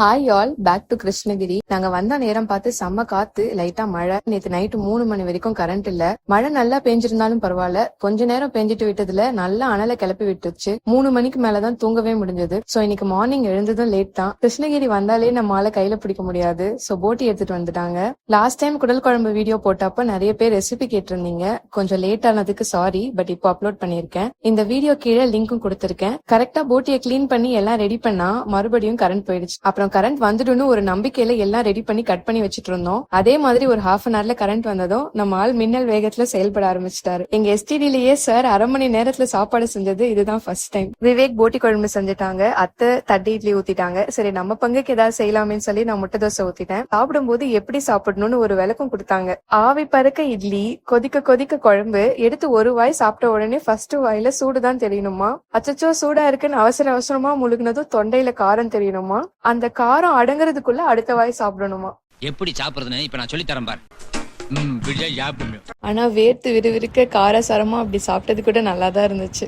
Hi all, back to Krishnagiri. நாங்க வந்த நேரம் பார்த்து செம்ம காத்து, லைட்டா மழை. நேத்து நைட்டு 3 மணி வரைக்கும் கரண்ட் இல்ல. மழை நல்லா பெஞ்சிருந்தாலும் பரவாயில்ல, கொஞ்ச நேரம் பெஞ்சிட்டு விட்டதுல நல்லா அனலை கிளப்பி விட்டுச்சு. 3 மணிக்கு மேலதான் தூங்கவே முடிஞ்சது. சோ இன்னைக்கு மார்னிங் எழுந்ததும் லேட் தான். கிருஷ்ணகிரி வந்தாலே நம்மளால கையில பிடிக்க முடியாது. சோ போட்டி எடுத்துட்டு வந்துட்டாங்க. லாஸ்ட் டைம் குடல் குழம்பு வீடியோ போட்டப்ப நிறைய பேர் ரெசிபி கேட்டிருந்தீங்க. கொஞ்சம் லேட் ஆனதுக்கு சாரி, பட் இப்போ அப்லோட் பண்ணிருக்கேன். இந்த வீடியோ கீழே லிங்க்கும் கொடுத்திருக்கேன். கரெக்டா போட்டியை கிளீன் பண்ணி எல்லாம் ரெடி பண்ணா மறுபடியும் கரண்ட் போயிடுச்சு. அப்புறம் கரண்ட் வந்துடும்னு ஒரு நம்பிக்கையில எல்லாம் ரெடி பண்ணி கட் பண்ணி வச்சிட்டு இருந்தோம். அதே மாதிரி ஒரு ஹாஃப் அன் ஹவர்ல கரண்ட் வந்ததும் நம்ம ஆள் மின்னல் வேகத்துல செயல்பட ஆரம்பிச்சிட்டாரு. எங்க எஸ்டிடிலேயே சார் அரை மணி நேரத்துல சாப்பாடு செஞ்சது இதுதான் ஃபர்ஸ்ட் டைம். விவேக் போட்டி குழம்பு செஞ்சுட்டாங்க, அத்தை தட்டி இட்லி ஊத்திட்டாங்க. சரி நம்ம பங்குக்கு ஏதாவது செய்யலாமேன்னு சொல்லி நான் முட்டை தோசை ஊத்திட்டேன். சாப்பிடும்போது எப்படி சாப்பிடணும்னு ஒரு விளக்கம் கொடுத்தாங்க. ஆவி பறக்க இட்லி, கொதிக்க கொதிக்க குழம்பு, எடுத்து ஒரு வாய் சாப்பிட்ட உடனே ஃபர்ஸ்ட் வாயில சூடுதான் தெரியணுமா? அச்சச்சோ சூடா இருக்குன்னு அவசர அவசரமா முழுகினதும் தொண்டையில காரம் தெரியணுமா? அந்த காரம் அடங்குறதுக்குள்ள அடுத்த வாய் சாப்பிடணுமா? எப்படி சாப்பிடுறதுன்னு இப்ப நான் சொல்லி தரேன் பார். ஆனா வேர்த்து விறுவிறுக்க காரசாரமா அப்படி சாப்பிட்டது கூட நல்லாதான் இருந்துச்சு.